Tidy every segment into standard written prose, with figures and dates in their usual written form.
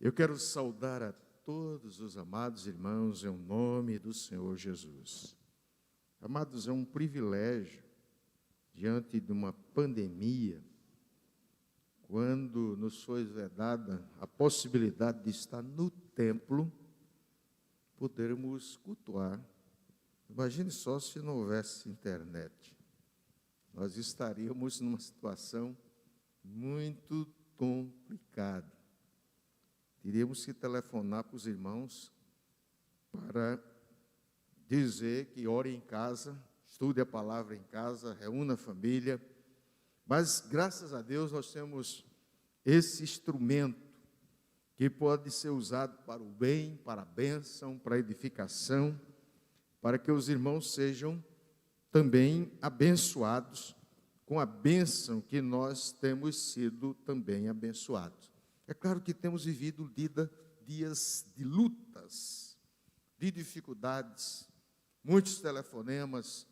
Eu quero saudar a todos os amados irmãos em nome do Senhor Jesus. Amados, é um privilégio, diante de uma pandemia, quando nos foi vedada a possibilidade de estar no templo, podermos cultuar. Imagine só se não houvesse internet. Nós estaríamos numa situação muito complicada. Teríamos que telefonar para os irmãos para dizer que ore em casa, estude a palavra em casa, reúna a família. Mas, graças a Deus, nós temos esse instrumento que pode ser usado para o bem, para a bênção, para a edificação, para que os irmãos sejam também abençoados com a bênção que nós temos sido também abençoados. É claro que temos vivido dias de lutas, de dificuldades, muitos telefonemas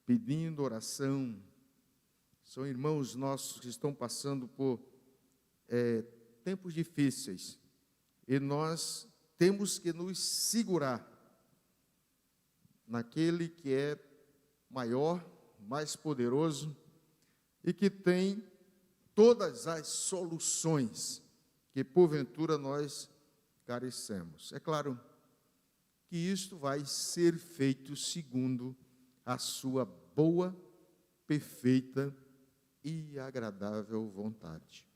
pedindo oração. São irmãos nossos que estão passando por tempos difíceis e nós temos que nos segurar naquele que é maior, mais poderoso e que tem todas as soluções que porventura nós carecemos. É claro que isto vai ser feito segundo a sua boa, perfeita e agradável vontade.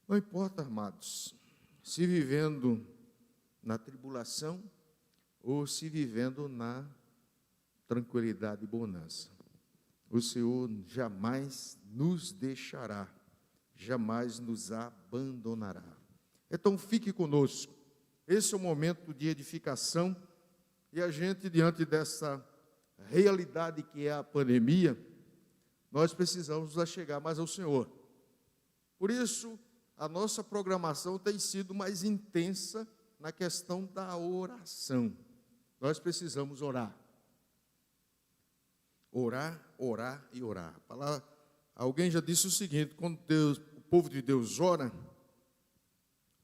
Não importa, amados, se vivendo na tribulação ou se vivendo na tranquilidade e bonança. O Senhor jamais nos deixará, jamais nos abandonará. Então fique conosco. Esse é o momento de edificação e a gente, diante dessa realidade que é a pandemia, nós precisamos nos chegar mais ao Senhor. Por isso, a nossa programação tem sido mais intensa na questão da oração. Nós precisamos orar. Orar, orar e orar. Alguém já disse o seguinte: quando o povo de Deus ora,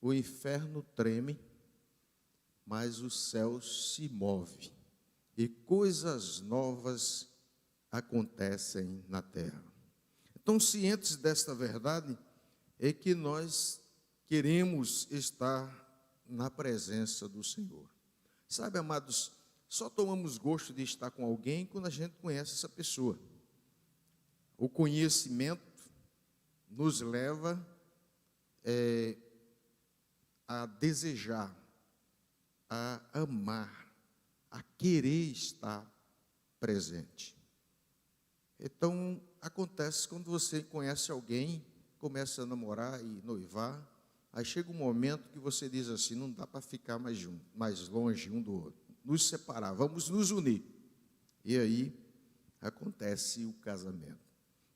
o inferno treme, mas o céu se move e coisas novas acontecem na terra. Então, cientes desta verdade, é que nós queremos estar na presença do Senhor. Sabe, amados, só tomamos gosto de estar com alguém quando a gente conhece essa pessoa. O conhecimento nos leva a desejar, a amar, a querer estar presente. Então, acontece quando você conhece alguém, começa a namorar e noivar, aí chega um momento que você diz assim: não dá para ficar mais longe um do outro. Nos separar, vamos nos unir. E aí acontece o casamento,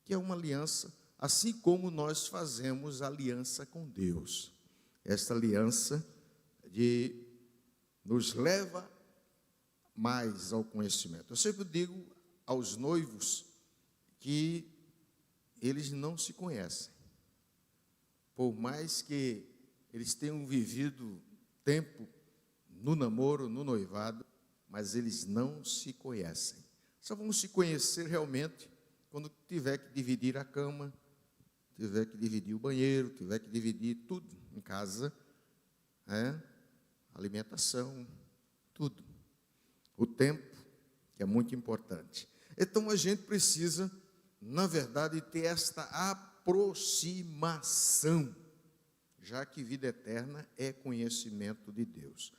que é uma aliança, assim como nós fazemos aliança com Deus. Esta aliança nos leva mais ao conhecimento. Eu sempre digo aos noivos que eles não se conhecem. Por mais que eles tenham vivido tempo no namoro, no noivado, mas eles não se conhecem. Só vão se conhecer realmente quando tiver que dividir a cama, tiver que dividir o banheiro, tiver que dividir tudo em casa, alimentação, tudo. O tempo, que é muito importante. Então a gente precisa, na verdade, ter esta aproximação, já que vida eterna é conhecimento de Deus.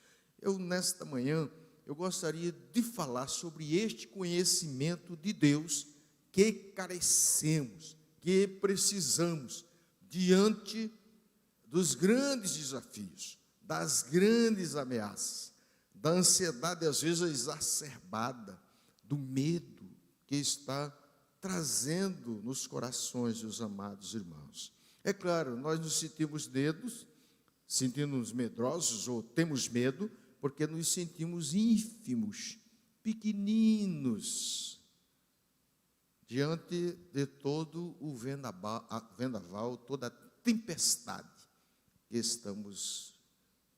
Nesta manhã, eu gostaria de falar sobre este conhecimento de Deus que carecemos, que precisamos, diante dos grandes desafios, das grandes ameaças, da ansiedade, às vezes, exacerbada, do medo que está trazendo nos corações dos amados irmãos. É claro, nós nos sentimos medrosos ou temos medo, porque nos sentimos ínfimos, pequeninos, diante de todo o vendaval, toda a tempestade que estamos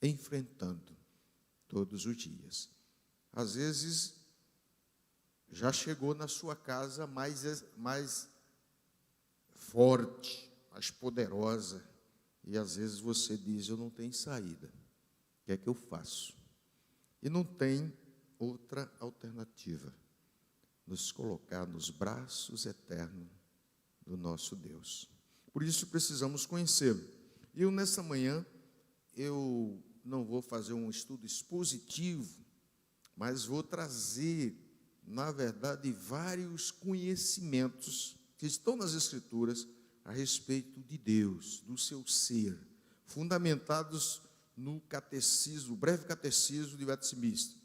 enfrentando todos os dias. Às vezes, já chegou na sua casa mais forte, mais poderosa, e às vezes você diz, eu não tenho saída, o que é que eu faço? E não tem outra alternativa, nos colocar nos braços eternos do nosso Deus. Por isso precisamos conhecê-lo. E eu, nessa manhã, eu não vou fazer um estudo expositivo, mas vou trazer, na verdade, vários conhecimentos que estão nas Escrituras a respeito de Deus, do seu ser, fundamentados no catecismo, o breve catecismo de Westminster.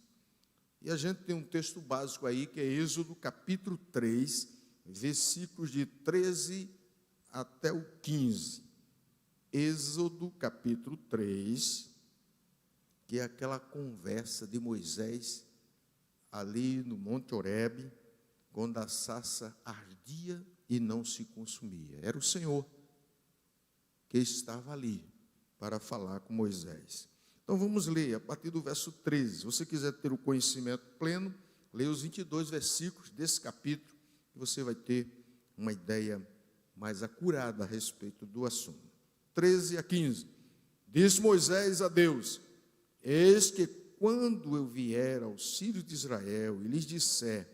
E a gente tem um texto básico aí, que é Êxodo, capítulo 3, versículos de 13 até o 15. Êxodo, capítulo 3, que é aquela conversa de Moisés ali no Monte Horebe, quando a sarça ardia e não se consumia. Era o Senhor que estava ali para falar com Moisés. Então vamos ler a partir do verso 13. Se você quiser ter o conhecimento pleno, leia os 22 versículos desse capítulo, que você vai ter uma ideia mais acurada a respeito do assunto. 13 a 15. Disse Moisés a Deus: eis que quando eu vier aos filhos de Israel e lhes disser,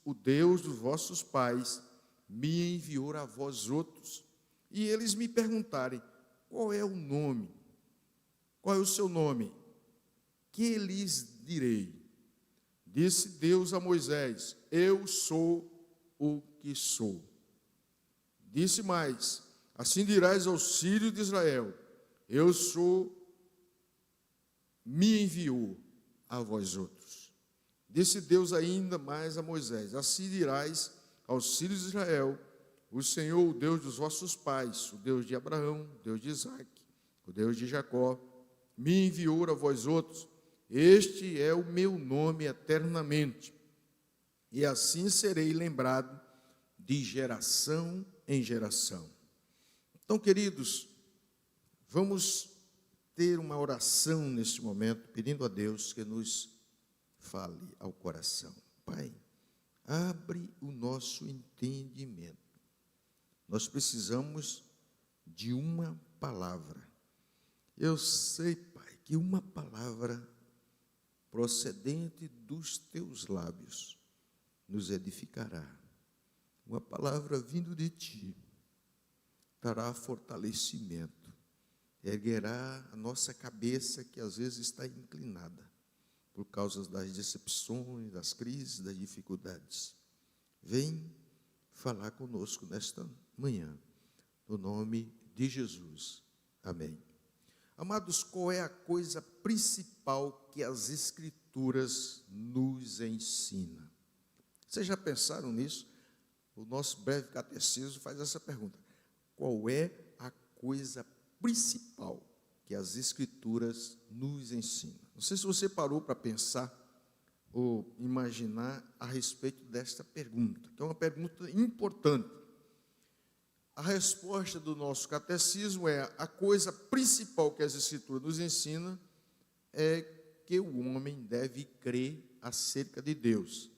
o Deus dos vossos pais me enviou a vós outros, e eles me perguntarem, qual é o nome? Qual é o seu nome? Que lhes direi? Disse Deus a Moisés, eu sou o que sou. Disse mais, assim dirás aos filhos de Israel, eu sou, me enviou a vós outros. Disse Deus ainda mais a Moisés, assim dirás aos filhos de Israel, o Senhor, o Deus dos vossos pais, o Deus de Abraão, o Deus de Isaque, o Deus de Jacó, me enviou a vós outros, este é o meu nome eternamente, e assim serei lembrado de geração em geração. Então, queridos, vamos ter uma oração neste momento, pedindo a Deus que nos fale ao coração. Pai, abre o nosso entendimento. Nós precisamos de uma palavra. Eu sei, Pai, que uma palavra procedente dos teus lábios nos edificará. Uma palavra vindo de ti dará fortalecimento, erguerá a nossa cabeça que às vezes está inclinada por causa das decepções, das crises, das dificuldades. Vem falar conosco nesta manhã, no nome de Jesus. Amém. Amados, qual é a coisa principal que as Escrituras nos ensinam? Vocês já pensaram nisso? O nosso breve catecismo faz essa pergunta. Qual é a coisa principal que as Escrituras nos ensinam? Não sei se você parou para pensar ou imaginar a respeito desta pergunta, que é uma pergunta importante. A resposta do nosso catecismo é: a coisa principal que as Escrituras nos ensinam é que o homem deve crer acerca de Deus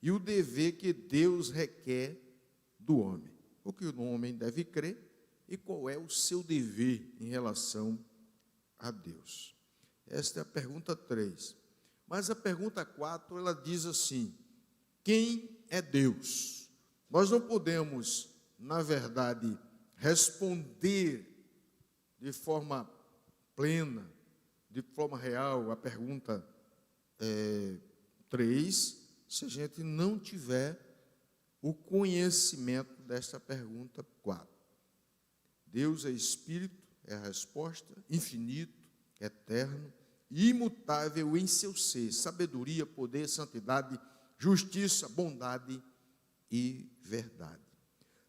e o dever que Deus requer do homem. O que o homem deve crer e qual é o seu dever em relação a Deus. Esta é a pergunta 3. Mas a pergunta 4, ela diz assim: quem é Deus? Nós não podemos, na verdade, responder de forma plena, de forma real, a pergunta 3, se a gente não tiver o conhecimento desta pergunta 4. Deus é Espírito, é a resposta, infinito, eterno, imutável em seu ser, sabedoria, poder, santidade, justiça, bondade e verdade.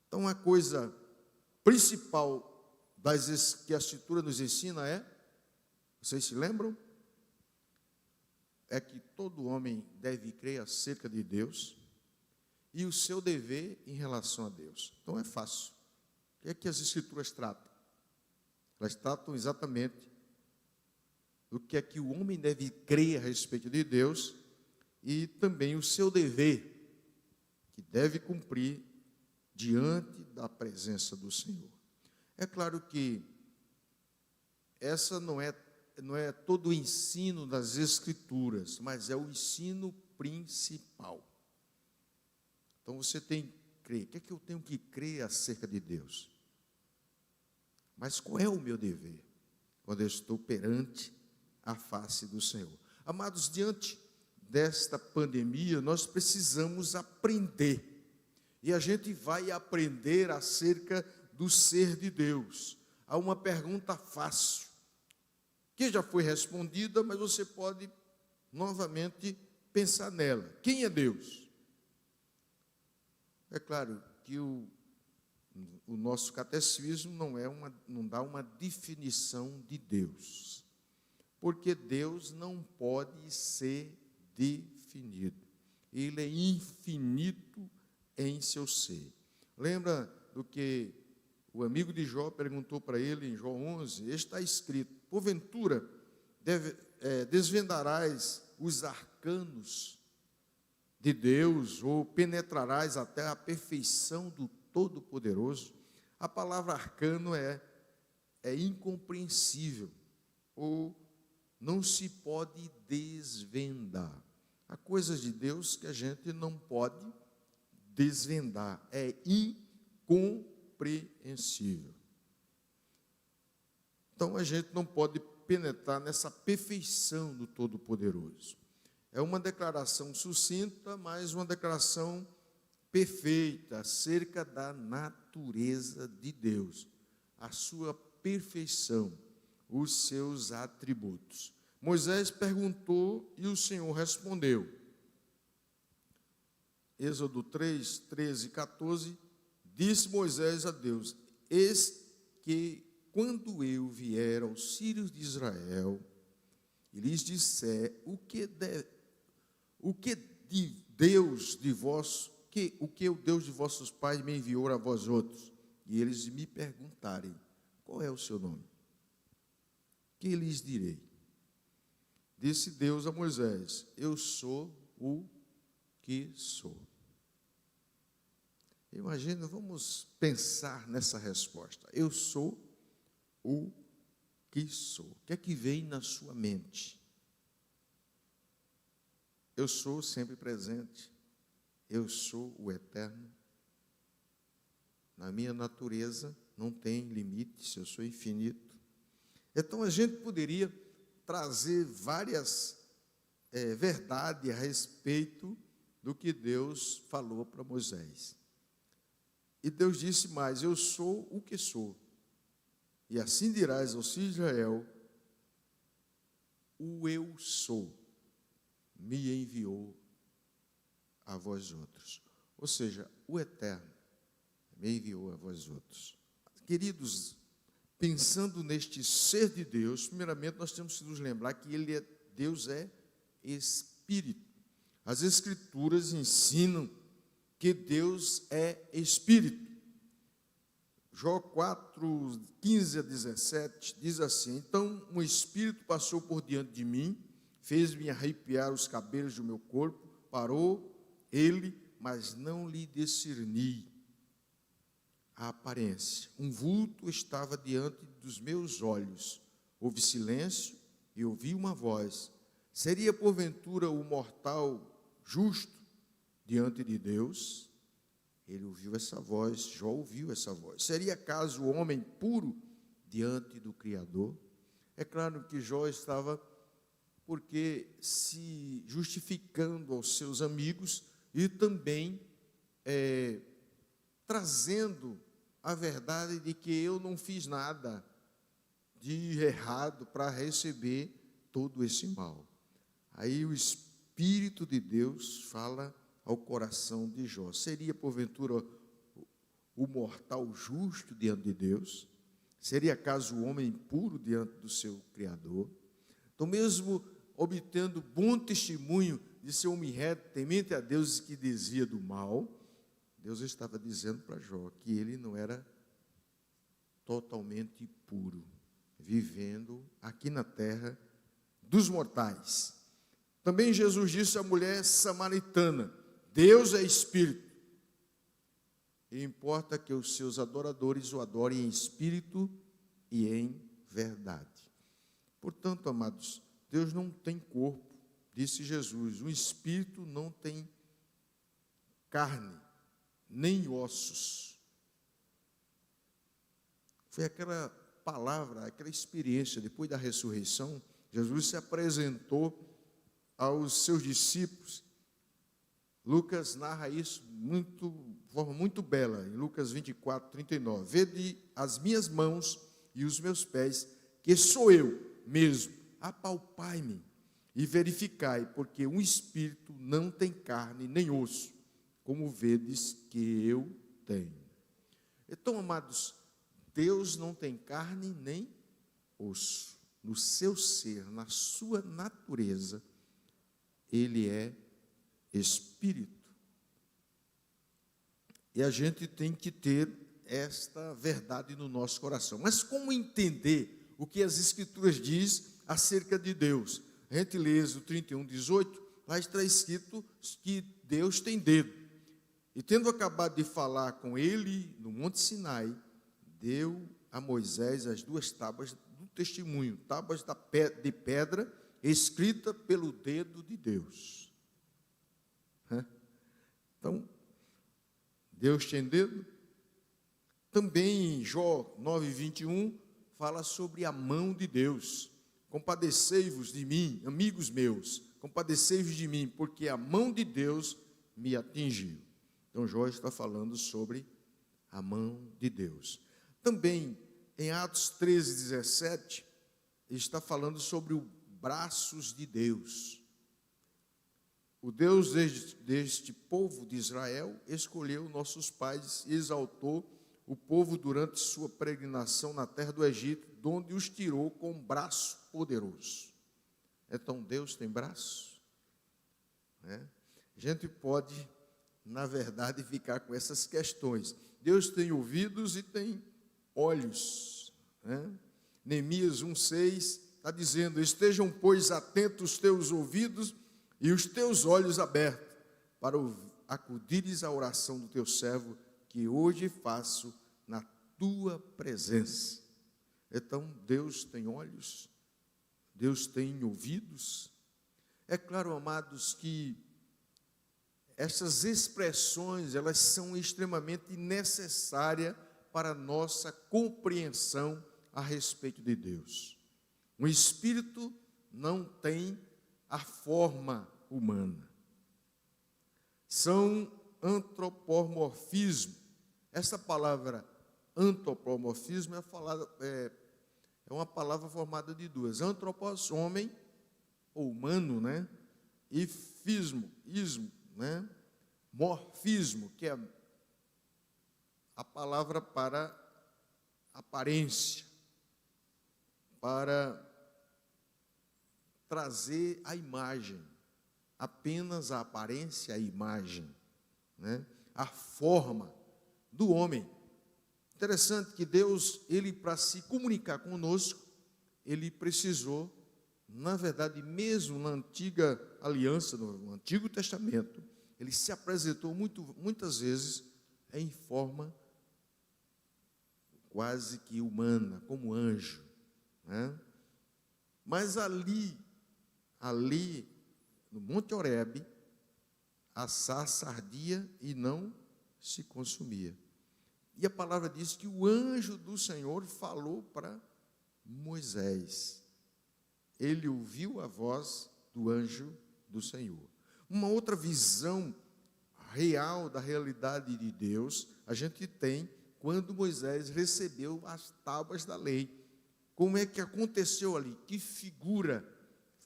Então, a coisa principal que a Escritura nos ensina é, vocês se lembram? É que todo homem deve crer acerca de Deus e o seu dever em relação a Deus. Então, é fácil. O que é que as Escrituras tratam? Elas tratam exatamente do que é que o homem deve crer a respeito de Deus e também o seu dever, que deve cumprir diante da presença do Senhor. É claro que essa não é todo o ensino das Escrituras, mas é o ensino principal. Então você tem que crer. O que é que eu tenho que crer acerca de Deus? Mas qual é o meu dever quando eu estou perante a face do Senhor? Amados, diante desta pandemia, nós precisamos aprender. E a gente vai aprender acerca do ser de Deus. Há uma pergunta fácil, que já foi respondida, mas você pode novamente pensar nela. Quem é Deus? É claro que o nosso catecismo não dá uma definição de Deus, porque Deus não pode ser definido. Ele é infinito em seu ser. Lembra do que o amigo de Jó perguntou para ele em Jó 11? Está escrito: porventura desvendarás os arcanos de Deus, ou penetrarás até a perfeição do Todo-Poderoso? A palavra arcano é incompreensível, ou não se pode desvendar. Há coisas de Deus que a gente não pode desvendar, é incompreensível. Então a gente não pode penetrar nessa perfeição do Todo-Poderoso. É uma declaração sucinta, mas uma declaração perfeita acerca da natureza de Deus, a sua perfeição, os seus atributos. Moisés perguntou e o Senhor respondeu. Êxodo 3, 13 e 14, disse Moisés a Deus: eis que quando eu vier aos filhos de Israel e lhes disser o que o Deus de vossos pais me enviou a vós outros, e eles me perguntarem: qual é o seu nome? Que lhes direi? Disse Deus a Moisés: eu sou o que sou. Imagina, vamos pensar nessa resposta. Eu sou o que sou. O que é que vem na sua mente? Eu sou sempre presente. Eu sou o eterno. Na minha natureza não tem limites, eu sou infinito. Então a gente poderia trazer várias verdades a respeito do que Deus falou para Moisés. E Deus disse mais: eu sou o que sou. E assim dirás aos filhos de Israel: o eu sou me enviou a vós outros. Ou seja, o Eterno me enviou a vós outros. Queridos, pensando neste ser de Deus, primeiramente nós temos que nos lembrar que Deus é Espírito. As Escrituras ensinam que Deus é Espírito. Jó 4, 15 a 17 diz assim: então um Espírito passou por diante de mim, fez-me arrepiar os cabelos do meu corpo, parou ele, mas não lhe discerni a aparência. Um vulto estava diante dos meus olhos. Houve silêncio e ouvi uma voz. Seria porventura o mortal justo diante de Deus? Ele ouviu essa voz, Jó ouviu essa voz. Seria acaso o homem puro diante do Criador? É claro que Jó estava se justificando aos seus amigos e também trazendo a verdade de que eu não fiz nada de errado para receber todo esse mal. Aí o Espírito de Deus fala ao coração de Jó. Seria porventura o mortal justo diante de Deus? Seria acaso o homem puro diante do seu Criador? Então, mesmo obtendo bom testemunho de ser homem reto, temente a Deus e que desvia do mal, Deus estava dizendo para Jó que ele não era totalmente puro. vivendo aqui na terra dos mortais. Também Jesus disse à mulher samaritana: Deus é espírito, e importa que os seus adoradores o adorem em espírito e em verdade. Portanto, amados, Deus não tem corpo, disse Jesus. O espírito não tem carne, nem ossos. Foi aquela palavra, aquela experiência, depois da ressurreição, Jesus se apresentou aos seus discípulos. Lucas narra isso de forma muito bela, em Lucas 24, 39. Vede as minhas mãos e os meus pés, que sou eu mesmo. Apalpai-me e verificai, porque um espírito não tem carne nem osso, como vedes que eu tenho. Então, amados, Deus não tem carne nem osso. No seu ser, na sua natureza, Ele é espírito. E a gente tem que ter esta verdade no nosso coração. Mas como entender o que as Escrituras dizem acerca de Deus? A gente lê Êxodo 31, 18, lá está escrito que Deus tem dedo. E tendo acabado de falar com ele no Monte Sinai, deu a Moisés as 2 tábuas do testemunho, tábuas de pedra, escrita pelo dedo de Deus. Então, Deus tem dedo. Também em Jó 9, 21, fala sobre a mão de Deus. Compadecei-vos de mim, amigos meus, compadecei-vos de mim, porque a mão de Deus me atingiu. Então, Jó está falando sobre a mão de Deus. Também, em Atos 13, 17, ele está falando sobre os braços de Deus. O Deus deste povo de Israel escolheu nossos pais e exaltou o povo durante sua peregrinação na terra do Egito, de onde os tirou com um braço poderoso. Então, Deus tem braço? A gente pode, na verdade, ficar com essas questões. Deus tem ouvidos e tem olhos. Neemias 1,6 está dizendo: estejam, pois, atentos os teus ouvidos e os teus olhos abertos, para acudires à oração do teu servo, que hoje faço na tua presença. Então, Deus tem olhos, Deus tem ouvidos. É claro, amados, que essas expressões, elas são extremamente necessárias para a nossa compreensão a respeito de Deus. Um espírito não tem a forma humana. São antropomorfismo. Essa palavra antropomorfismo é uma palavra formada de 2. Antropos, homem ou humano, e ismo, morfismo, que é a palavra para aparência, para trazer a imagem, apenas a aparência, a imagem, a forma do homem. Interessante que Deus, ele para se comunicar conosco, ele precisou, na verdade, mesmo na antiga aliança, no Antigo Testamento, ele se apresentou muitas vezes em forma quase que humana, como anjo, Mas ali, no Monte Horebe, a sarça ardia e não se consumia. E a palavra diz que o anjo do Senhor falou para Moisés. Ele ouviu a voz do anjo do Senhor. Uma outra visão real da realidade de Deus, a gente tem quando Moisés recebeu as tábuas da lei. Como é que aconteceu ali? Que figura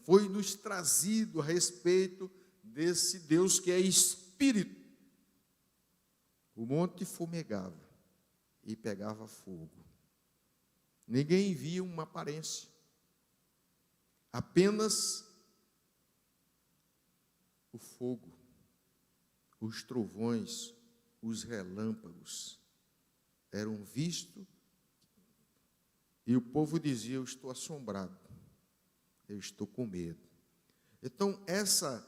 foi nos trazido a respeito desse Deus que é Espírito? O monte fumegava e pegava fogo. Ninguém via uma aparência. Apenas o fogo, os trovões, os relâmpagos eram vistos E o povo dizia: eu estou assombrado, eu estou com medo. Então, essa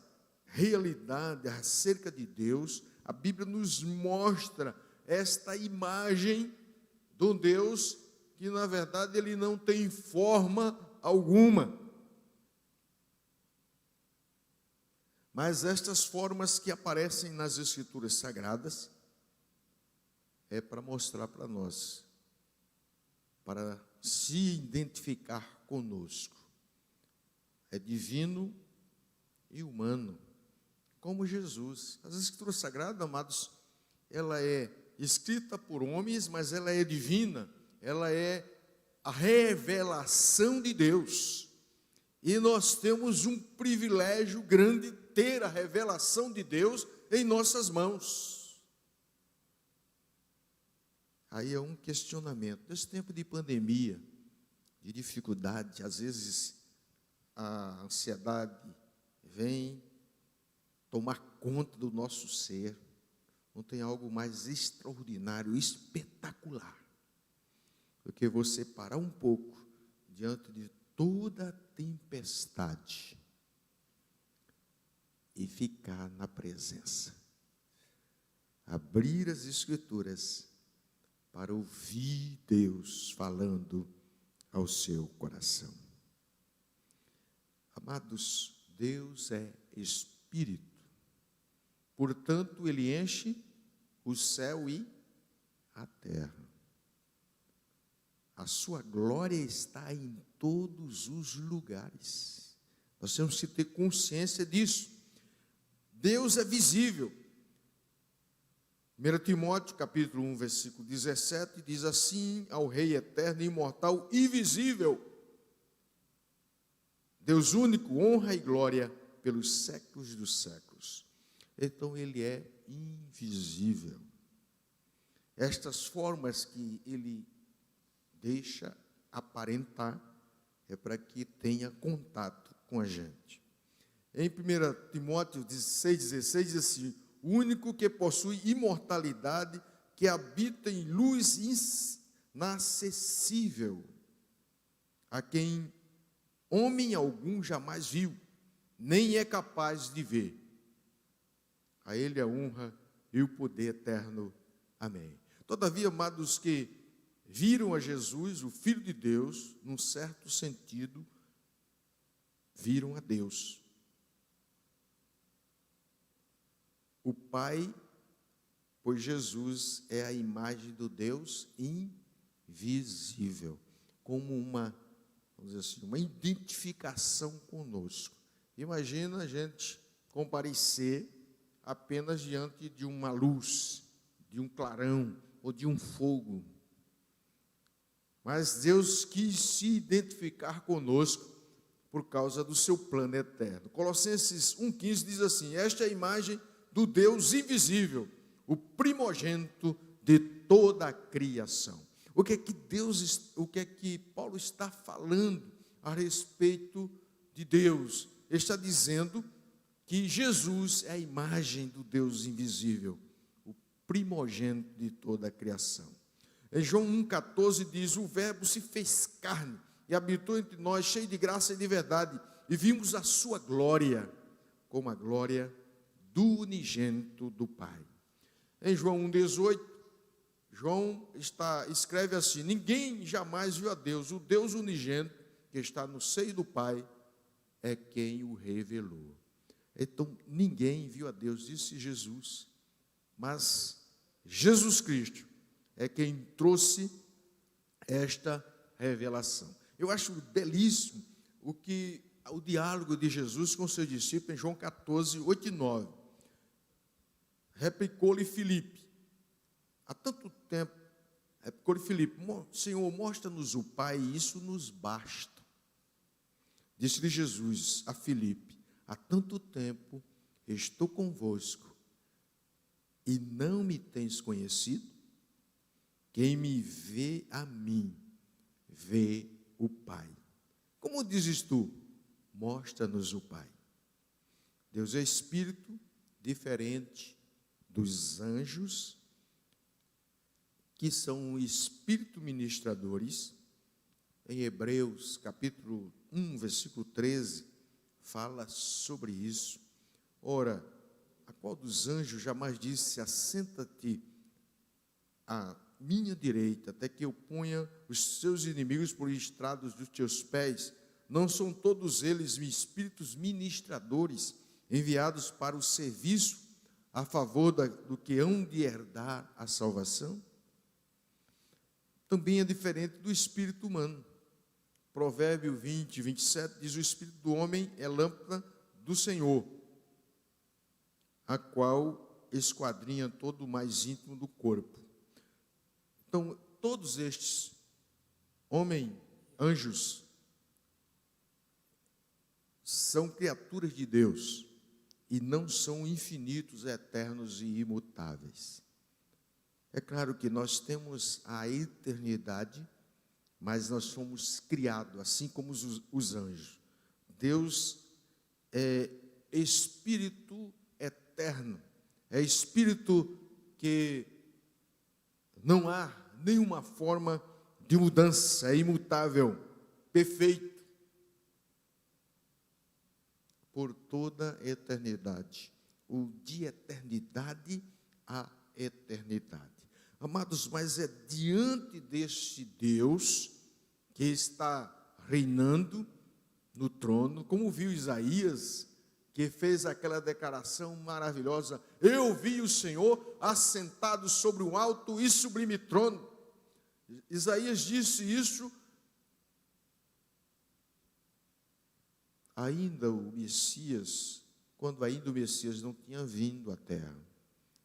realidade acerca de Deus, a Bíblia nos mostra esta imagem do Deus que, na verdade, ele não tem forma alguma. Mas estas formas que aparecem nas Escrituras Sagradas é para mostrar para nós, para se identificar conosco. É divino e humano, como Jesus. As Escrituras Sagradas, amados, ela é escrita por homens, mas ela é divina, ela é a revelação de Deus. E nós temos um privilégio grande de ter a revelação de Deus em nossas mãos. Aí é um questionamento. Nesse tempo de pandemia, de dificuldade, às vezes a ansiedade vem tomar conta do nosso ser. Não tem algo mais extraordinário, espetacular, do que você parar um pouco diante de toda a tempestade e ficar na presença. Abrir as Escrituras para ouvir Deus falando ao seu coração. Amados, Deus é Espírito. Portanto, Ele enche o céu e a terra. A sua glória está em todos os lugares. Nós temos que ter consciência disso. Deus é visível. 1 Timóteo, capítulo 1, versículo 17, diz assim ao Rei eterno, imortal, invisível, Deus único, honra e glória pelos séculos dos séculos. Então, Ele é invisível. Estas formas que Ele deixa aparentar é para que tenha contato com a gente. Em 1 Timóteo 6,16 diz assim: o único que possui imortalidade, que habita em luz inacessível, a quem homem algum jamais viu, nem é capaz de ver. A Ele a honra e o poder eterno. Amém. Todavia, amados, que viram a Jesus, o Filho de Deus, num certo sentido, viram a Deus. O Pai, pois Jesus é a imagem do Deus invisível, como uma, vamos dizer assim, uma identificação conosco. Imagina a gente comparecer apenas diante de uma luz, de um clarão ou de um fogo. Mas Deus quis se identificar conosco por causa do seu plano eterno. Colossenses 1,15 diz assim: esta é a imagem do Deus invisível, o primogênito de toda a criação. O que é que Paulo está falando a respeito de Deus? Ele está dizendo que Jesus é a imagem do Deus invisível, o primogênito de toda a criação. Em João 1,14 diz: o Verbo se fez carne e habitou entre nós, cheio de graça e de verdade, e vimos a sua glória, como a glória do unigênito do Pai. Em João 1,18, João escreve assim: ninguém jamais viu a Deus, o Deus unigênito que está no seio do Pai é quem o revelou. Então, ninguém viu a Deus, disse Jesus, mas Jesus Cristo é quem trouxe esta revelação. Eu acho belíssimo o diálogo de Jesus com seus discípulos em João 14, 8 e 9. Replicou-lhe Filipe, há tanto tempo, replicou-lhe Filipe: Senhor, mostra-nos o Pai, e isso nos basta. Disse-lhe Jesus a Filipe: há tanto tempo estou convosco, e não me tens conhecido? Quem me vê a mim, vê o Pai. Como dizes tu? Mostra-nos o Pai. Deus é Espírito, diferente dos anjos, que são espírito ministradores, em Hebreus, capítulo 1, versículo 13, fala sobre isso. Ora, a qual dos anjos jamais disse: assenta-te à minha direita, até que eu ponha os seus inimigos por estrados dos teus pés? Não são todos eles espíritos ministradores, enviados para o serviço a favor do que hão de herdar a salvação? Também é diferente do espírito humano. Provérbio 20, 27 diz: o espírito do homem é lâmpada do Senhor, a qual esquadrinha todo o mais íntimo do corpo. Então, todos estes anjos, são criaturas de Deus e não são infinitos, eternos e imutáveis. É claro que nós temos a eternidade, mas nós fomos criados, assim como os anjos. Deus é espírito eterno, é espírito que não há nenhuma forma de mudança, é imutável, perfeito, por toda a eternidade, ou de eternidade a eternidade. Amados, mas é diante deste Deus que está reinando no trono, como viu Isaías, que fez aquela declaração maravilhosa: eu vi o Senhor assentado sobre um alto e sublime trono. Isaías disse isso ainda o Messias, quando ainda o Messias não tinha vindo à terra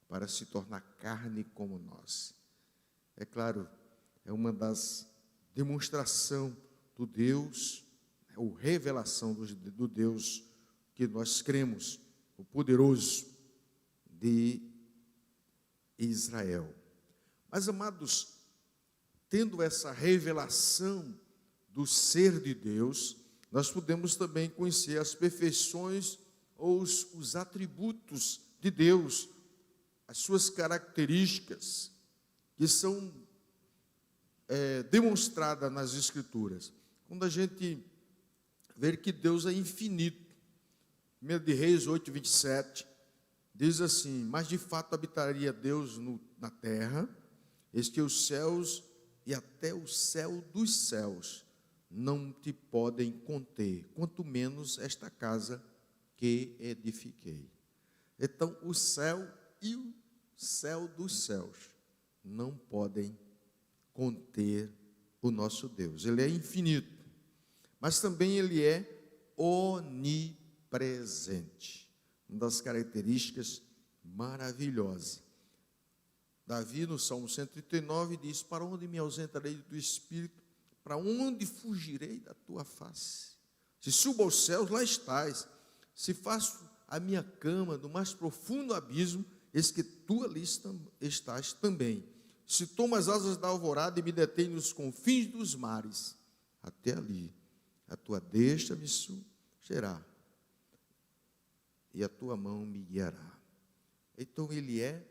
para se tornar carne como nós. É claro, é uma das demonstrações do Deus, ou revelação do Deus que nós cremos, o poderoso de Israel. Mas, amados, tendo essa revelação do ser de Deus, nós podemos também conhecer as perfeições ou os atributos de Deus, as suas características, que são demonstradas nas Escrituras. Quando a gente vê que Deus é infinito, 1 de Reis 8, 27, diz assim: mas de fato habitaria Deus na terra, eis que os céus e até o céu dos céus não te podem conter, quanto menos esta casa que edifiquei. Então, o céu e o céu dos céus não podem conter o nosso Deus. Ele é infinito, mas também ele é onipresente. Uma das características maravilhosas. Davi, no Salmo 139, diz: para onde me ausentarei do teu espírito? Para onde fugirei da tua face? Se subo aos céus, lá estás. Se faço a minha cama no mais profundo abismo, eis que tu ali estás também. Se tomo as asas da alvorada e me detém nos confins dos mares, até ali a tua destra me susterá e a tua mão me guiará. Então ele é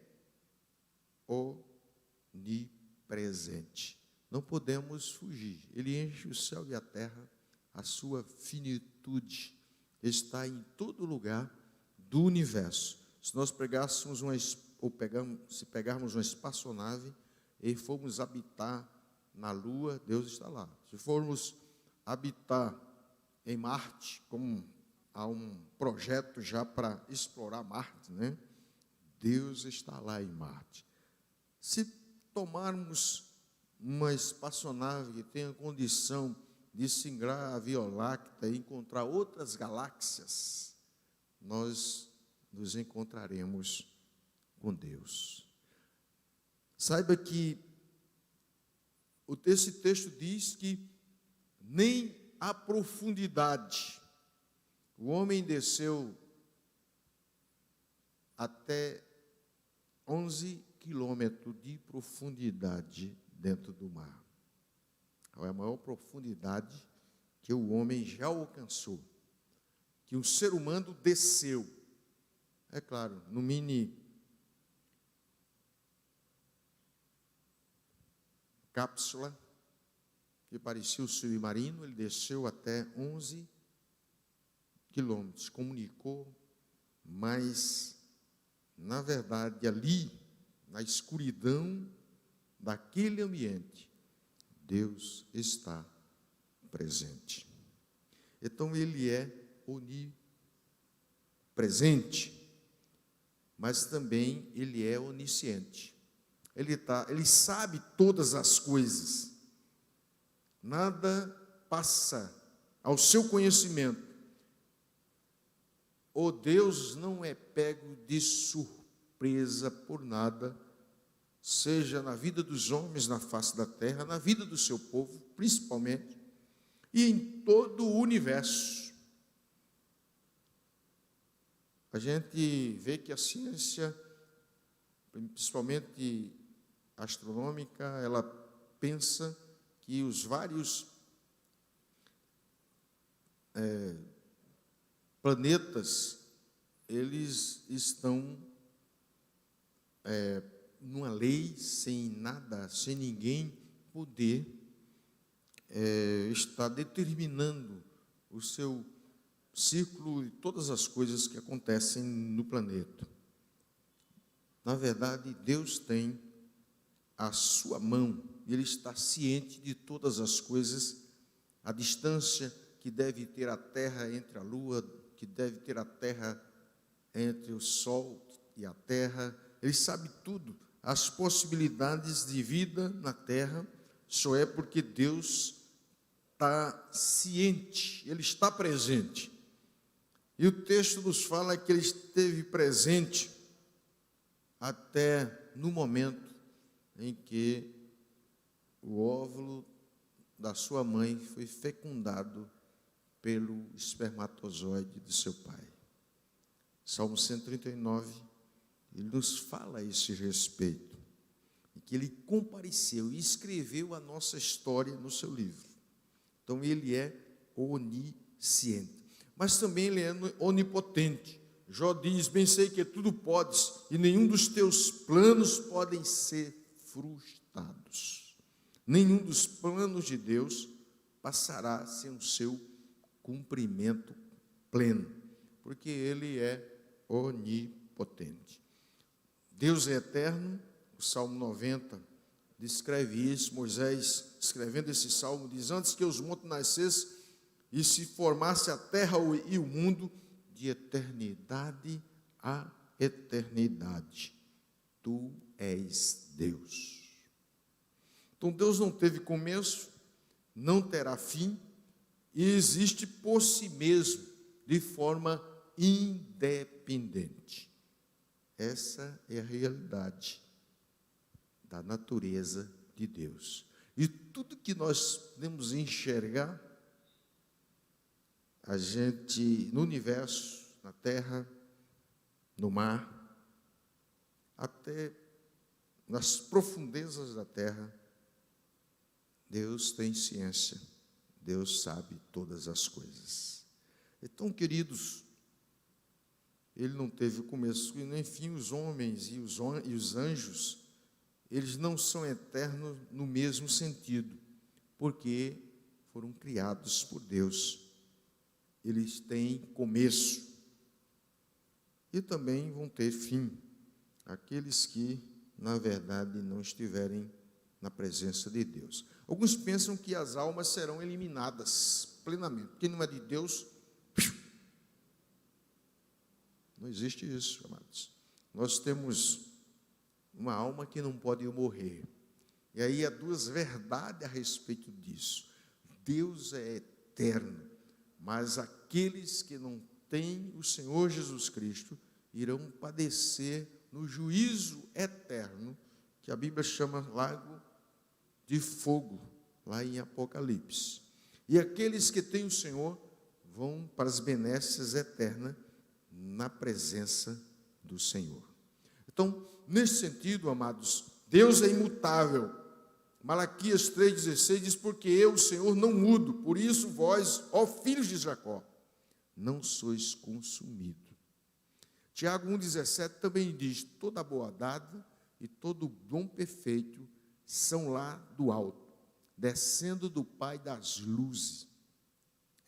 onipresente. Não podemos fugir. Ele enche o céu e a terra, a sua finitude está em todo lugar do universo. Se nós pegarmos uma espaçonave e formos habitar na Lua, Deus está lá. Se formos habitar em Marte, como há um projeto já para explorar Marte, né? Deus está lá em Marte. Se tomarmos uma espaçonave que tenha condição de singrar a Via Láctea e encontrar outras galáxias, nós nos encontraremos com Deus. Saiba que esse texto diz que nem a profundidade, o homem desceu até 11 quilômetros de profundidade dentro do mar. É a maior profundidade que o homem já alcançou, que o ser humano desceu. É claro, no mini cápsula, que parecia o submarino, ele desceu até 11 quilômetros, comunicou, mas, na verdade, ali, na escuridão daquele ambiente, Deus está presente. Então, ele é onipresente, mas também ele é onisciente. Ele sabe todas as coisas. Nada passa ao seu conhecimento. O Deus não é pego de surpresa por nada, seja na vida dos homens na face da terra, na vida do seu povo, principalmente, e em todo o universo. A gente vê que a ciência, principalmente astronômica, ela pensa que os vários planetas, eles estão numa lei, sem nada, sem ninguém poder estar determinando o seu ciclo e todas as coisas que acontecem no planeta. Na verdade, Deus tem a sua mão, e Ele está ciente de todas as coisas, a distância que deve ter a Terra entre a Lua, que deve ter a Terra entre o Sol e a Terra. Ele sabe tudo. As possibilidades de vida na Terra só é porque Deus está ciente, Ele está presente. E o texto nos fala que Ele esteve presente até no momento em que o óvulo da sua mãe foi fecundado pelo espermatozoide de seu pai. Salmo 139, ele nos fala a esse respeito, e que ele compareceu e escreveu a nossa história no seu livro. Então, ele é onisciente, mas também ele é onipotente. Jó diz: bem sei que tudo podes, e nenhum dos teus planos podem ser frustrados. Nenhum dos planos de Deus passará sem o seu cumprimento pleno, porque ele é onipotente. Deus é eterno. O Salmo 90 descreve isso. Moisés, escrevendo esse salmo, diz: antes que os montes nascessem e se formasse a terra e o mundo, de eternidade a eternidade, tu és Deus. Então, Deus não teve começo, não terá fim, e existe por si mesmo, de forma independente. Essa é a realidade da natureza de Deus. E tudo que nós podemos enxergar, a gente, no universo, na terra, no mar, até nas profundezas da terra, Deus tem ciência, Deus sabe todas as coisas. Então, queridos, Ele não teve começo e nem fim. Os homens e os anjos, eles não são eternos no mesmo sentido, porque foram criados por Deus. Eles têm começo e também vão ter fim, aqueles que, na verdade, não estiverem na presença de Deus. Alguns pensam que as almas serão eliminadas plenamente. Quem não é de Deus, não existe isso, amados. Nós temos uma alma que não pode morrer. E aí há duas verdades a respeito disso. Deus é eterno, mas aqueles que não têm o Senhor Jesus Cristo irão padecer no juízo eterno, que a Bíblia chama lago de fogo, lá em Apocalipse. E aqueles que têm o Senhor vão para as benesses eternas na presença do Senhor. Então, nesse sentido, amados, Deus é imutável. Malaquias 3,16 diz: porque eu, o Senhor, não mudo, por isso vós, ó filhos de Jacó, não sois consumidos. Tiago 1,17 também diz: toda boa dádiva e todo dom perfeito são lá do alto, descendo do Pai das luzes,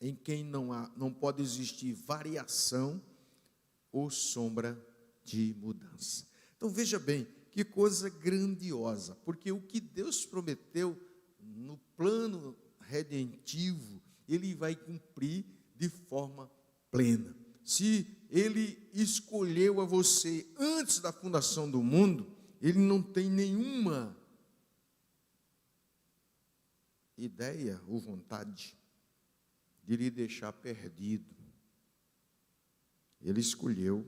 em quem não pode existir variação ou sombra de mudança. Então veja bem, que coisa grandiosa, porque o que Deus prometeu no plano redentivo, Ele vai cumprir de forma plena. Se Ele escolheu a você antes da fundação do mundo, Ele não tem nenhuma ideia ou vontade de lhe deixar perdido. Ele escolheu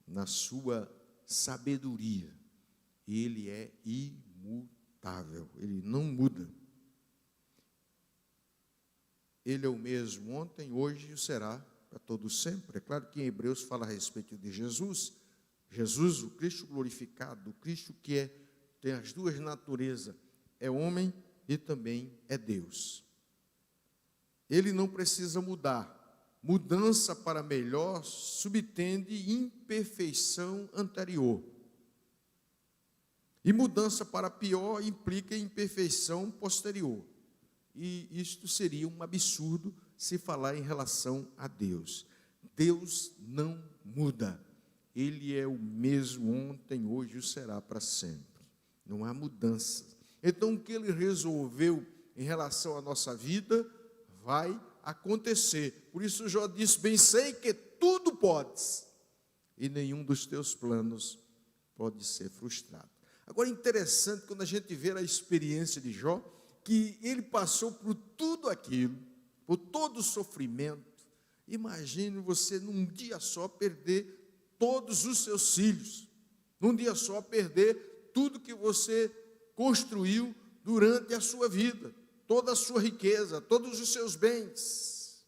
na sua sabedoria. Ele é imutável, ele não muda. Ele é o mesmo ontem, hoje e será para todo sempre. É claro que em Hebreus fala a respeito de Jesus, o Cristo glorificado, o Cristo que tem as duas naturezas, é homem e também é Deus. Ele não precisa mudar. Mudança para melhor subtende imperfeição anterior. E mudança para pior implica imperfeição posterior. E isto seria um absurdo se falar em relação a Deus. Deus não muda. Ele é o mesmo ontem, hoje e será para sempre. Não há mudança. Então, o que Ele resolveu em relação à nossa vida vai acontecer. Por isso Jó disse: bem sei que tudo podes, e nenhum dos teus planos pode ser frustrado. Agora, interessante, quando a gente vê a experiência de Jó, que ele passou por tudo aquilo, por todo o sofrimento. Imagine você num dia só perder todos os seus filhos, num dia só perder tudo que você construiu durante a sua vida, toda a sua riqueza, todos os seus bens.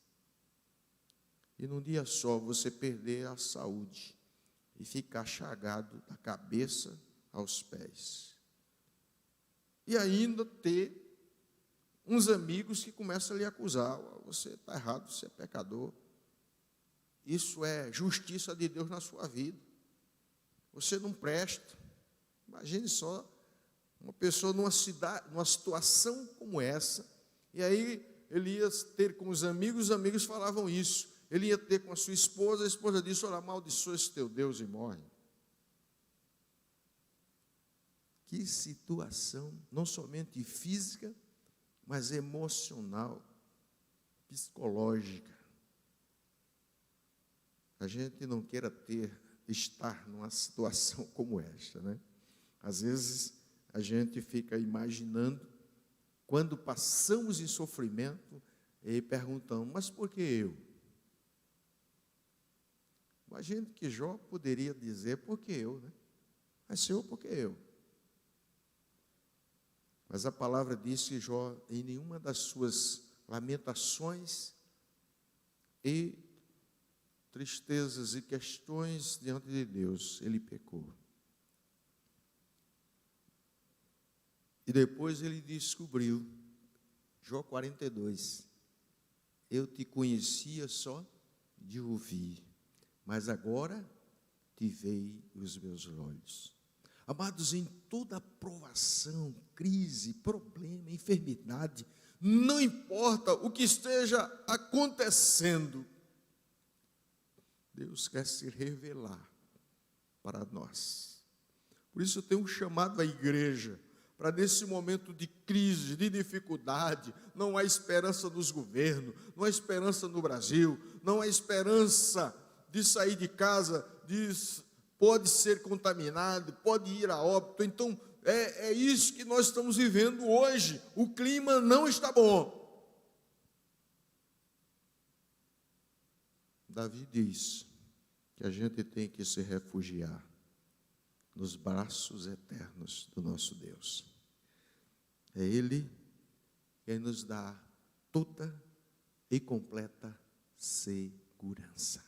E num dia só você perder a saúde e ficar chagado da cabeça aos pés. E ainda ter uns amigos que começam a lhe acusar: você está errado, você é pecador. Isso é justiça de Deus na sua vida. Você não presta. Imagine só uma pessoa numa situação como essa, e aí ele ia ter com os amigos falavam isso. Ele ia ter com a esposa disse: olha, amaldiçoa esse teu Deus e morre. Que situação, não somente física, mas emocional, psicológica. A gente não queira estar numa situação como esta, né? Às vezes a gente fica imaginando, quando passamos em sofrimento, e perguntamos: mas por que eu? Imagine que Jó poderia dizer: por que eu, né? Mas Senhor, por que eu? Mas a palavra diz que Jó, em nenhuma das suas lamentações e tristezas e questões diante de Deus, ele pecou. E depois ele descobriu, Jó 42, eu te conhecia só de ouvir, mas agora te veio os meus olhos. Amados, em toda provação, crise, problema, enfermidade, não importa o que esteja acontecendo, Deus quer se revelar para nós. Por isso eu tenho um chamado à igreja, para nesse momento de crise, de dificuldade, não há esperança nos governos, não há esperança no Brasil, não há esperança de sair de casa, pode ser contaminado, pode ir a óbito. Então, é isso que nós estamos vivendo hoje. O clima não está bom. Davi diz que a gente tem que se refugiar nos braços eternos do nosso Deus. É Ele quem nos dá toda e completa segurança.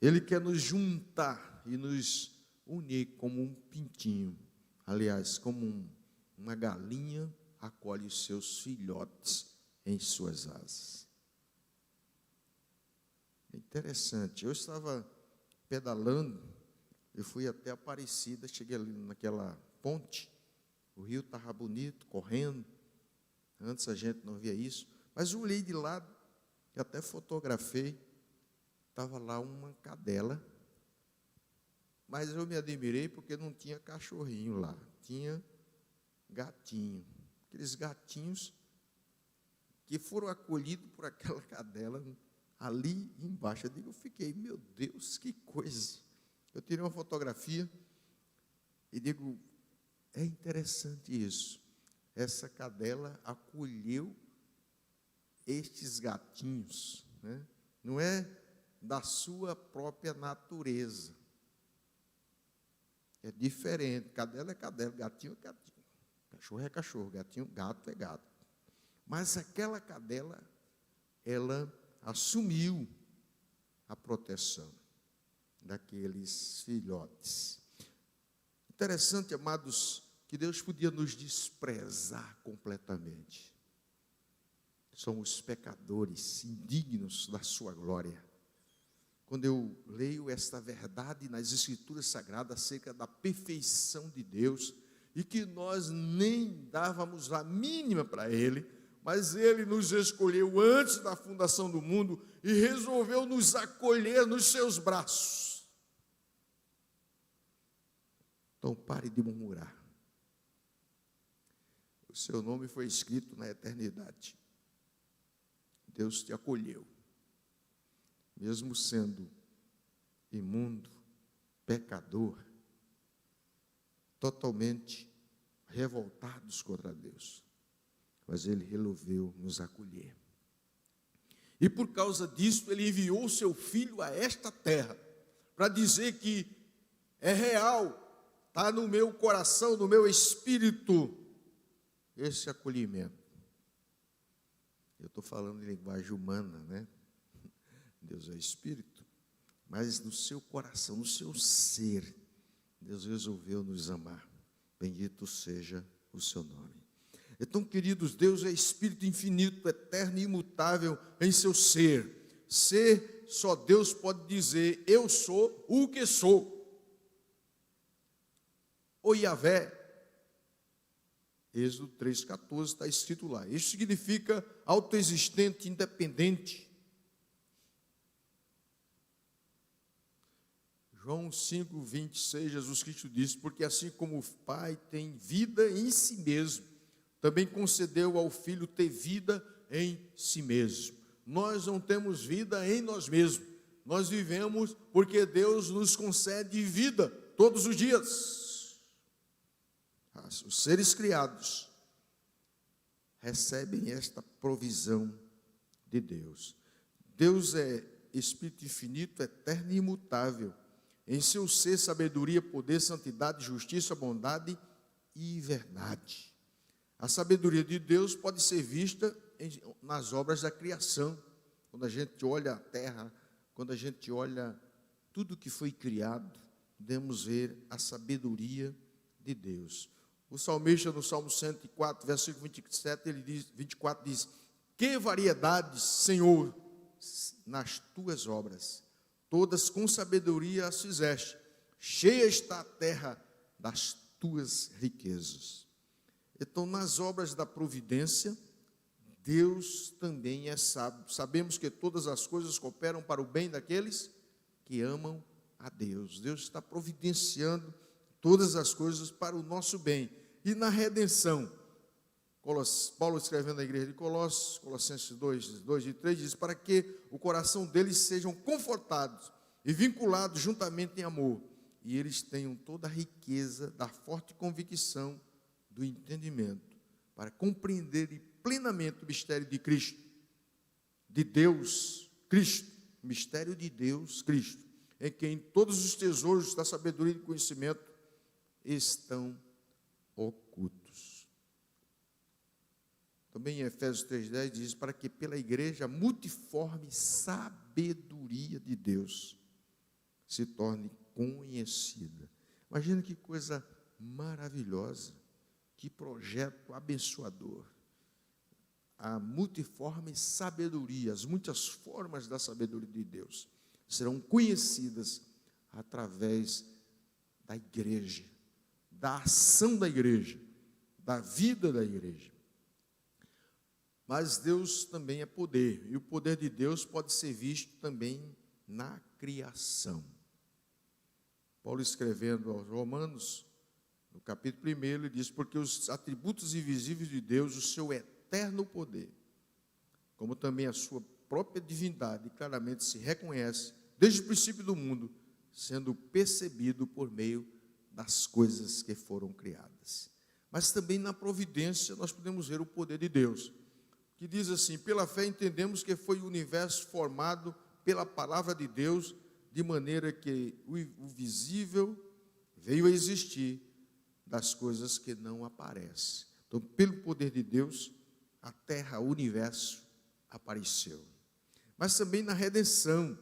Ele quer nos juntar e nos unir como um pintinho. Aliás, como uma galinha acolhe os seus filhotes em suas asas. É interessante. Eu estava pedalando, eu fui até Aparecida, cheguei ali naquela ponte, O rio estava bonito, correndo. Antes a gente não via isso. Mas eu olhei de lado, e até fotografei. Estava lá uma cadela. Mas eu me admirei porque não tinha cachorrinho lá. Tinha gatinho. Aqueles gatinhos que foram acolhidos por aquela cadela ali embaixo. Eu fiquei, meu Deus, que coisa. Eu tirei uma fotografia e digo, é interessante isso. Essa cadela acolheu estes gatinhos, né? Não é da sua própria natureza. É diferente. Cadela é cadela, gatinho é gatinho. Cachorro é cachorro, gato é gato. Mas aquela cadela, ela assumiu a proteção daqueles filhotes. Interessante, amados, que Deus podia nos desprezar completamente. Somos pecadores, indignos da sua glória. Quando eu leio esta verdade nas Escrituras Sagradas acerca da perfeição de Deus, e que nós nem dávamos a mínima para Ele, mas Ele nos escolheu antes da fundação do mundo e resolveu nos acolher nos seus braços. Então pare de murmurar. O seu nome foi escrito na eternidade. Deus te acolheu. Mesmo sendo imundo, pecador, totalmente revoltados contra Deus. Mas Ele resolveu nos acolher. E por causa disso, Ele enviou o seu Filho a esta terra, para dizer que é real, está no meu coração, no meu espírito, esse acolhimento. Eu estou falando em linguagem humana, né? Deus é espírito, mas no seu coração, no seu ser, Deus resolveu nos amar. Bendito seja o seu nome. Então, queridos, Deus é espírito infinito, eterno e imutável em seu ser. Ser, só Deus pode dizer, eu sou o que sou. O Yahvé, Êxodo 3,14 está escrito lá. Isso significa autoexistente, independente. João 5,26, Jesus Cristo disse, porque assim como o Pai tem vida em si mesmo, também concedeu ao Filho ter vida em si mesmo. Nós não temos vida em nós mesmos. Nós vivemos porque Deus nos concede vida todos os dias. Os seres criados recebem esta provisão de Deus. Deus é Espírito infinito, eterno e imutável. Em seu ser, sabedoria, poder, santidade, justiça, bondade e verdade. A sabedoria de Deus pode ser vista nas obras da criação. Quando a gente olha a terra, quando a gente olha tudo que foi criado, podemos ver a sabedoria de Deus. O salmista, no Salmo 104, versículo 27, ele diz, 24, diz, que variedades, Senhor, nas tuas obras, todas com sabedoria as fizeste, cheia está a terra das tuas riquezas. Então, nas obras da providência, Deus também é sábio. Sabemos que todas as coisas cooperam para o bem daqueles que amam a Deus. Deus está providenciando todas as coisas para o nosso bem. E na redenção, Paulo escrevendo na igreja de Colossenses 2 e 3, diz, para que o coração deles sejam confortados e vinculados juntamente em amor, e eles tenham toda a riqueza da forte convicção do entendimento, para compreenderem plenamente o mistério de Cristo, de Deus, Cristo, o mistério de Deus, Cristo, em quem todos os tesouros da sabedoria e do conhecimento estão ocultos. Também em Efésios 3,10 diz, para que pela igreja a multiforme sabedoria de Deus se torne conhecida. Imagina que coisa maravilhosa, que projeto abençoador. A multiforme sabedoria, as muitas formas da sabedoria de Deus serão conhecidas através da igreja, da ação da igreja, da vida da igreja. Mas Deus também é poder, e o poder de Deus pode ser visto também na criação. Paulo, escrevendo aos Romanos, no capítulo 1, ele diz: porque os atributos invisíveis de Deus, o seu eterno poder, como também a sua própria divindade, claramente se reconhece desde o princípio do mundo, sendo percebido por meio das coisas que foram criadas. Mas também na providência nós podemos ver o poder de Deus, que diz assim: pela fé entendemos que foi o universo formado pela palavra de Deus, de maneira que o visível veio a existir das coisas que não aparecem. Então, pelo poder de Deus, a terra, o universo apareceu. Mas também na redenção.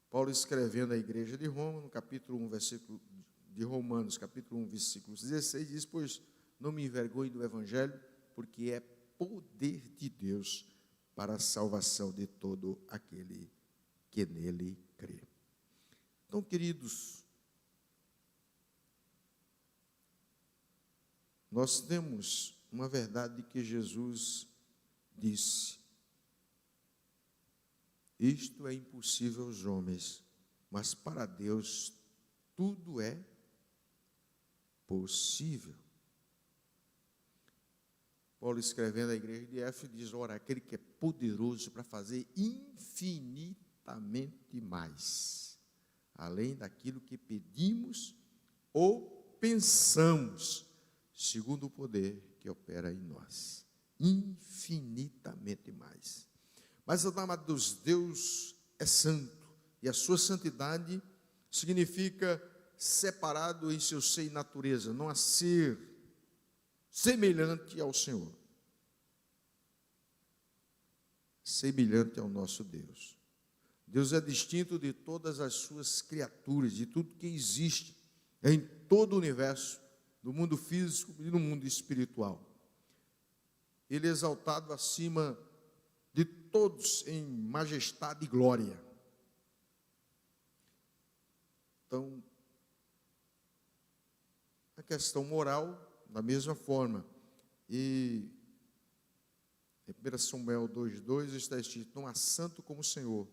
Paulo, escrevendo à igreja de Roma, no capítulo 1, versículo de Romanos, capítulo 1, versículo 16, diz: pois não me envergonhe do evangelho, porque é poder de Deus para a salvação de todo aquele que nele crê. Então, queridos, nós temos uma verdade que Jesus disse: isto é impossível aos homens, mas para Deus tudo é possível. Paulo, escrevendo à igreja de Éfeso, diz: ora, aquele que é poderoso para fazer infinitamente mais, além daquilo que pedimos ou pensamos, segundo o poder que opera em nós. Infinitamente mais. Mas, amados, Deus é santo, e a sua santidade significa separado em seu ser e natureza, não há ser semelhante ao Senhor, semelhante ao nosso Deus. Deus é distinto de todas as suas criaturas, de tudo que existe em todo o universo, do mundo físico e no mundo espiritual. Ele é exaltado acima de todos em majestade e glória. Então, a questão moral, da mesma forma. E em 1 Samuel 2,2 está escrito: não há santo como o Senhor,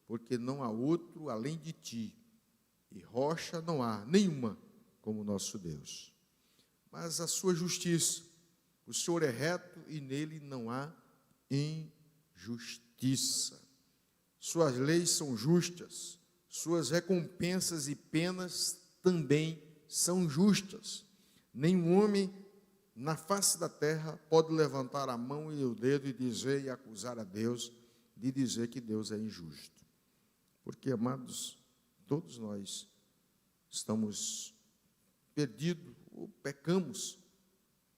porque não há outro além de ti, e rocha não há nenhuma como o nosso Deus. Mas a sua justiça, o Senhor é reto e nele não há injustiça. Suas leis são justas, suas recompensas e penas também são justas. Nenhum homem na face da terra pode levantar a mão e o dedo e dizer e acusar a Deus de dizer que Deus é injusto. Porque, amados, todos nós estamos perdidos ou pecamos.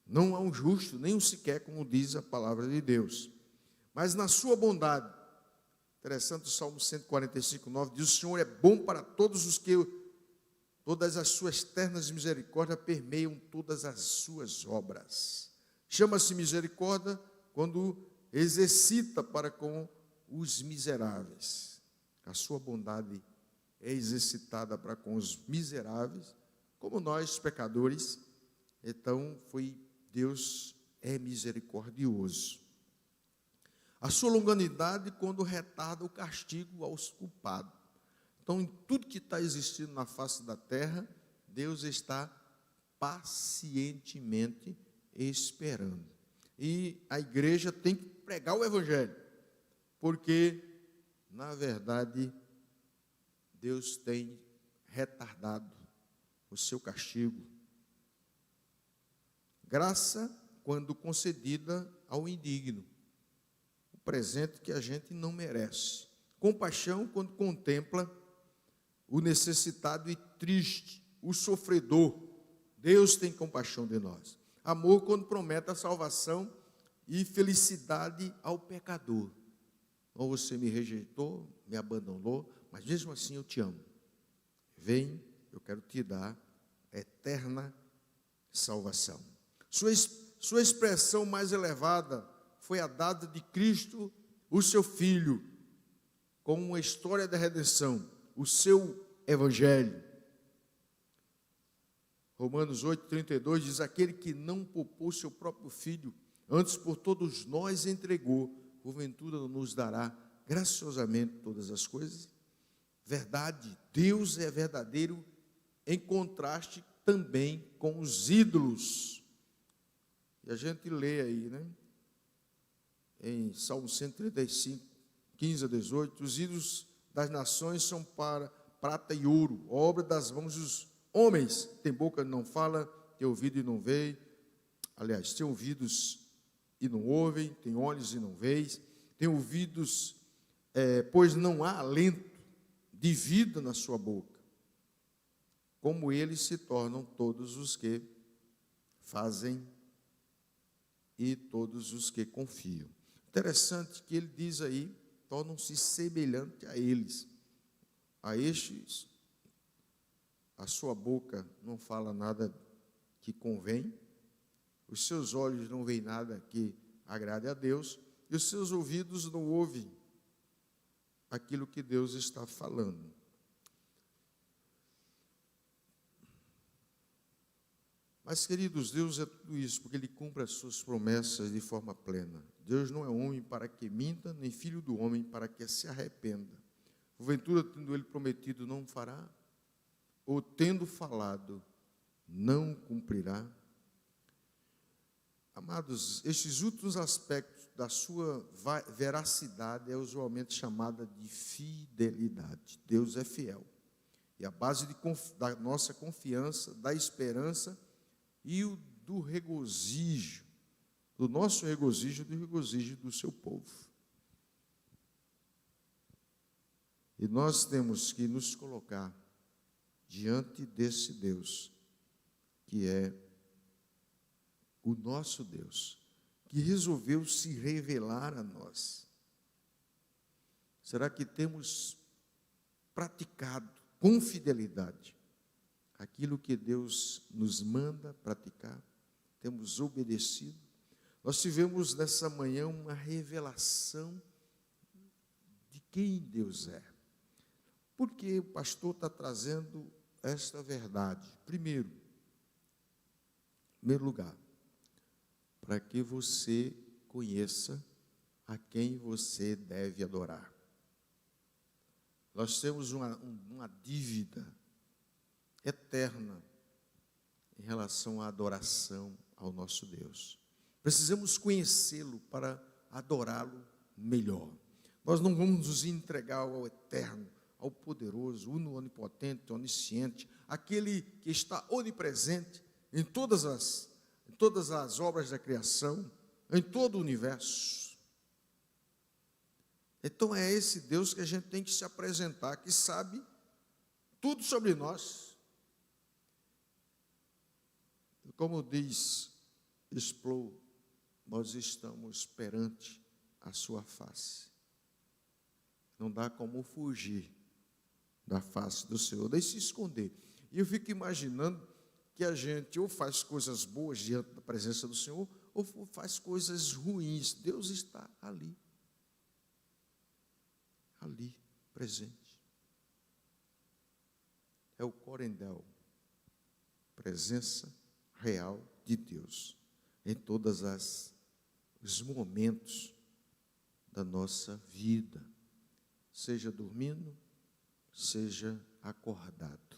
Não há um justo, nem um sequer, como diz a palavra de Deus. Mas na sua bondade, interessante, o Salmo 145, 9, diz: o Senhor é bom para todos os que todas as suas ternas misericórdias permeiam todas as suas obras. Chama-se misericórdia quando exercita para com os miseráveis. A sua bondade é exercitada para com os miseráveis, como nós, pecadores. Então, Deus é misericordioso. A sua longanimidade quando retarda o castigo aos culpados. Então, em tudo que está existindo na face da terra, Deus está pacientemente esperando. E a igreja tem que pregar o evangelho, porque, na verdade, Deus tem retardado o seu castigo. Graça, quando concedida ao indigno, o presente que a gente não merece. Compaixão, quando contempla o necessitado e triste, o sofredor. Deus tem compaixão de nós. Amor, quando promete a salvação e felicidade ao pecador. Ou você me rejeitou, me abandonou, mas mesmo assim eu te amo. Vem, eu quero te dar a eterna salvação. Sua expressão mais elevada foi a dada de Cristo, o seu Filho, como uma história da redenção, o seu Evangelho. Romanos 8,32 diz: aquele que não poupou seu próprio filho, antes por todos nós entregou, porventura nos dará graciosamente todas as coisas. Verdade, Deus é verdadeiro em contraste também com os ídolos. E a gente lê aí, né? Em Salmo 135, 15 a 18, os ídolos das nações são para prata e ouro, obra das mãos dos homens. Tem boca e não fala, tem ouvido e não vê. Aliás, tem ouvidos e não ouvem, tem olhos e não veem, tem ouvidos, pois não há alento de vida na sua boca. Como eles se tornam todos os que fazem e todos os que confiam. Interessante que ele diz aí, tornam-se semelhantes a eles. A estes, a sua boca não fala nada que convém, os seus olhos não veem nada que agrade a Deus, e os seus ouvidos não ouvem aquilo que Deus está falando. Mas, queridos, Deus é tudo isso, porque Ele cumpre as suas promessas de forma plena. Deus não é homem para que minta, nem filho do homem para que se arrependa. Porventura, tendo Ele prometido, não fará? Ou tendo falado, não cumprirá? Amados, estes últimos aspectos da sua veracidade é usualmente chamada de fidelidade. Deus é fiel. E a base da nossa confiança, da esperança e do regozijo, do nosso regozijo e do regozijo do seu povo. E nós temos que nos colocar diante desse Deus, que é o nosso Deus, que resolveu se revelar a nós. Será que temos praticado com fidelidade aquilo que Deus nos manda praticar? Temos obedecido? Nós tivemos nessa manhã uma revelação de quem Deus é. Por que o pastor está trazendo esta verdade? Primeiro lugar, para que você conheça a quem você deve adorar. Nós temos uma dívida eterna em relação à adoração ao nosso Deus. Precisamos conhecê-lo para adorá-lo melhor. Nós não vamos nos entregar ao eterno, ao poderoso, onipotente, onisciente, aquele que está onipresente em todas as obras da criação, em todo o universo. Então é esse Deus que a gente tem que se apresentar, que sabe tudo sobre nós. Como diz Sproul, nós estamos perante a sua face. Não dá como fugir da face do Senhor, nem se esconder. E eu fico imaginando que a gente ou faz coisas boas diante da presença do Senhor, ou faz coisas ruins. Deus está ali, presente. É o corendel, presença real de Deus em todos os momentos da nossa vida, seja dormindo, seja acordado.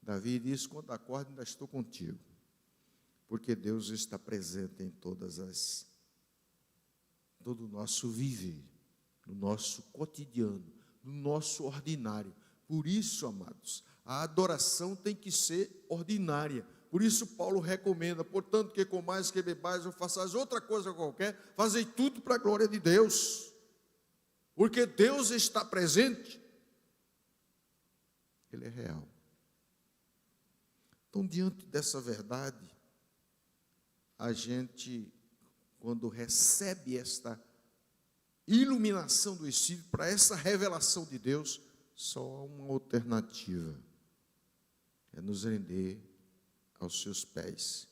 Davi diz: quando acordo, ainda estou contigo, porque Deus está presente em todo o nosso viver, no nosso cotidiano, no nosso ordinário. Por isso, amados, a adoração tem que ser ordinária. Por isso Paulo recomenda: portanto, que comais, que bebais ou façais outra coisa qualquer, fazei tudo para a glória de Deus, porque Deus está presente, Ele é real. Então, diante dessa verdade, a gente, quando recebe esta iluminação do Espírito, para essa revelação de Deus, só há uma alternativa: é nos render aos seus pés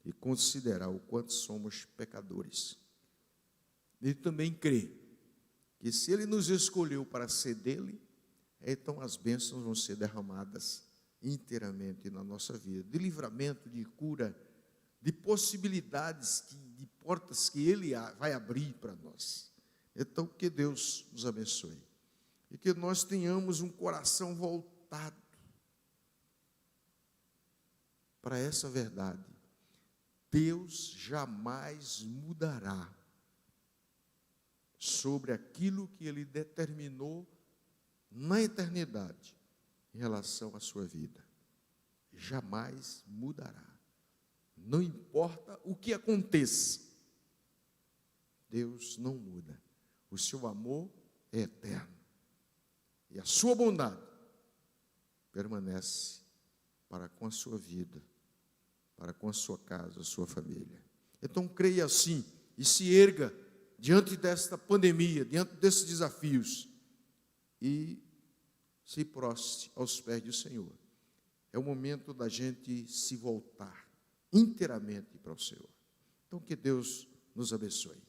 e considerar o quanto somos pecadores. E também crer que se Ele nos escolheu para ser dele, então as bênçãos vão ser derramadas inteiramente na nossa vida, de livramento, de cura, de possibilidades, de portas que Ele vai abrir para nós. Então, que Deus nos abençoe. E que nós tenhamos um coração voltado para essa verdade. Deus jamais mudará sobre aquilo que Ele determinou na eternidade em relação à sua vida. Jamais mudará. Não importa o que aconteça, Deus não muda. O seu amor é eterno. E a sua bondade permanece para com a sua vida, para com a sua casa, a sua família. Então creia assim e se erga diante desta pandemia, diante desses desafios e se prostre aos pés do Senhor. É o momento da gente se voltar inteiramente para o Senhor. Então que Deus nos abençoe.